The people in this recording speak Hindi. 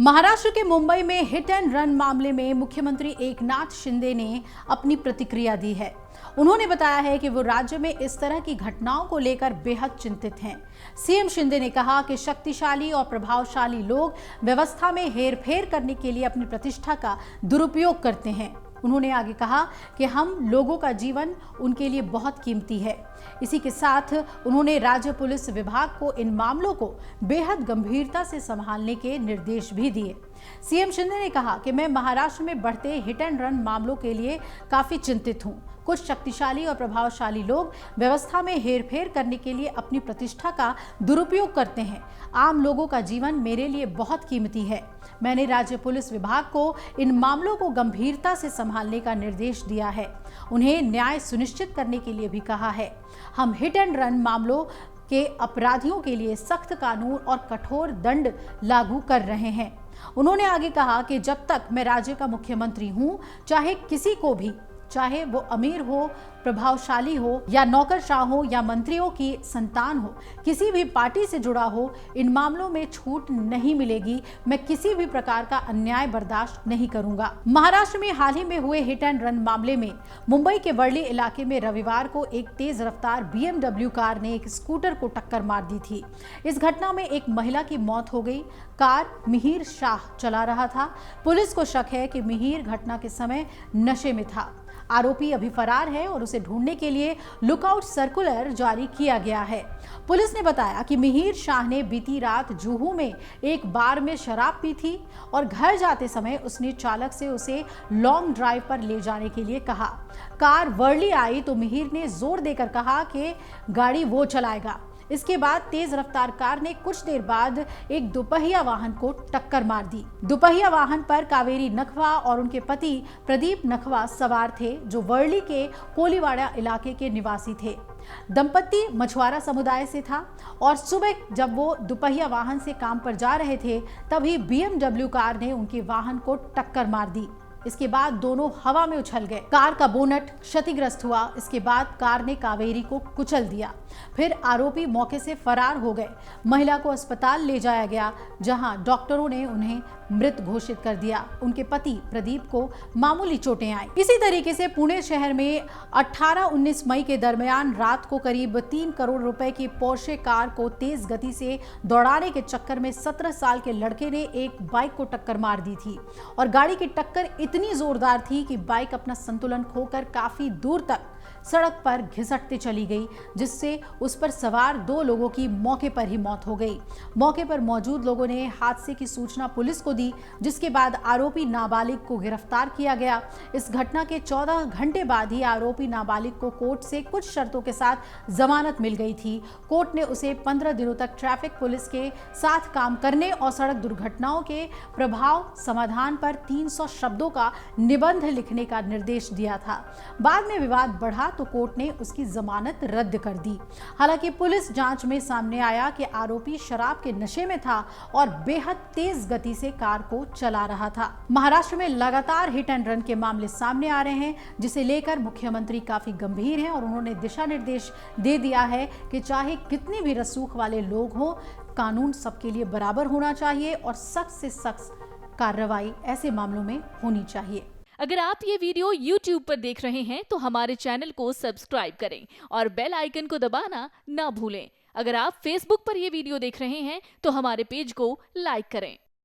महाराष्ट्र के मुंबई में हिट एंड रन मामले में मुख्यमंत्री एकनाथ शिंदे ने अपनी प्रतिक्रिया दी है। उन्होंने बताया है कि वो राज्य में इस तरह की घटनाओं को लेकर बेहद चिंतित हैं। सीएम शिंदे ने कहा कि शक्तिशाली और प्रभावशाली लोग व्यवस्था में हेरफेर करने के लिए अपनी प्रतिष्ठा का दुरुपयोग करते हैं। उन्होंने आगे कहा कि हम लोगों का जीवन उनके लिए बहुत कीमती है। इसी के साथ उन्होंने राज्य पुलिस विभाग को इन मामलों को बेहद गंभीरता से संभालने के निर्देश भी दिए। सीएम शिंदे ने कहा कि मैं महाराष्ट्र में बढ़ते हिट एंड रन मामलों के लिए काफी चिंतित हूं। कुछ शक्तिशाली और प्रभावशाली लोग व्यवस्था में हेरफेर करने के लिए अपनी प्रतिष्ठा का दुरुपयोग करते हैं। आम लोगों का जीवन मेरे लिए बहुत कीमती है। मैंने राज्य पुलिस विभाग को इन मामलों को गंभीरता से संभालने का निर्देश दिया है। उन्हें न्याय सुनिश्चित करने के लिए भी कहा है। हम हिट एंड रन मामलों के अपराधियों के लिए सख्त कानून और कठोर दंड लागू कर रहे हैं। उन्होंने आगे कहा कि जब तक मैं राज्य का मुख्यमंत्री हूं, चाहे किसी को भी, चाहे वो अमीर हो, प्रभावशाली हो या नौकरशाह हो या मंत्रियों की संतान हो, किसी भी पार्टी से जुड़ा हो, इन मामलों में छूट नहीं मिलेगी। मैं किसी भी प्रकार का अन्याय बर्दाश्त नहीं करूंगा। महाराष्ट्र में हाल ही में हुए हिट एंड रन मामले में मुंबई के वर्ली इलाके में रविवार को एक तेज रफ्तार BMW कार ने एक स्कूटर को टक्कर मार दी थी। इस घटना में एक महिला की मौत हो गई। कार मिहिर शाह चला रहा था। पुलिस को शक है कि मिहिर घटना के समय नशे में था। आरोपी अभी फरार है और उसे ढूंढने के लिए लुकआउट सर्कुलर जारी किया गया है। पुलिस ने बताया कि मिहिर शाह ने बीती रात जुहू में एक बार में शराब पी थी और घर जाते समय उसने चालक से उसे लॉन्ग ड्राइव पर ले जाने के लिए कहा। कार वर्ली आई तो मिहिर ने जोर देकर कहा कि गाड़ी वो चलाएगा। इसके बाद तेज रफ्तार कार ने कुछ देर बाद एक दुपहिया वाहन को टक्कर मार दी। दुपहिया वाहन पर कावेरी नखवा और उनके पति प्रदीप नखवा सवार थे, जो वर्ली के कोलीवाड़ा इलाके के निवासी थे। दंपति मछुआरा समुदाय से था और सुबह जब वो दुपहिया वाहन से काम पर जा रहे थे, तभी BMW कार ने उनके वाहन को टक्कर मार दी। इसके बाद दोनों हवा में उछल गए। कार का बोनट क्षतिग्रस्त हुआ। इसके बाद कार ने कावेरी को कुचल दिया। फिर आरोपी मौके से फरार हो गए। महिला को अस्पताल ले जाया गया, जहां डॉक्टरों ने उन्हें मृत घोषित कर दिया। उनके पति प्रदीप को मामूली चोटें आई। इसी तरीके से पुणे शहर में 18-19 मई के दरमियान रात को करीब 3 करोड़ रुपए की पोर्शे कार को तेज गति से दौड़ाने के चक्कर में 17 साल के लड़के ने एक बाइक को टक्कर मार दी थी और गाड़ी की टक्कर इतनी जोरदार थी कि बाइक अपना संतुलन खोकर काफी दूर तक सड़क पर घिसटते चली गई, जिससे उस पर सवार 2 लोगों की मौके पर ही मौत हो गई। मौके पर मौजूद लोगों ने हादसे की सूचना पुलिस को दी, जिसके बाद आरोपी नाबालिग को गिरफ्तार किया गया। इस घटना के 14 घंटे बाद ही आरोपी नाबालिग को कोर्ट से कुछ शर्तों के साथ जमानत मिल गई थी। कोर्ट ने उसे 15 दिनों तक ट्रैफिक पुलिस के साथ काम करने और सड़क दुर्घटनाओं के प्रभाव समाधान पर 300 शब्दों का निबंध लिखने का निर्देश दिया था। बाद में विवाद बढ़ा तो कोर्ट ने उसकी जमानत रद्द कर दी। हालांकि पुलिस जांच में सामने आया कि आरोपी शराब के नशे में था और बेहद तेज गति से कार को चला रहा था। महाराष्ट्र में लगातार हिट एंड रन के मामले सामने आ रहे हैं, जिसे लेकर मुख्यमंत्री काफी गंभीर हैं और उन्होंने दिशा निर्देश दे दिया है कि चाहे कितने भी रसूख वाले लोग हों, कानून सबके लिए बराबर होना चाहिए और सख्त से सख्त कार्रवाई ऐसे मामलों में होनी चाहिए। अगर आप ये वीडियो YouTube पर देख रहे हैं तो हमारे चैनल को सब्सक्राइब करें और बेल आइकन को दबाना ना भूलें। अगर आप Facebook पर ये वीडियो देख रहे हैं तो हमारे पेज को लाइक करें।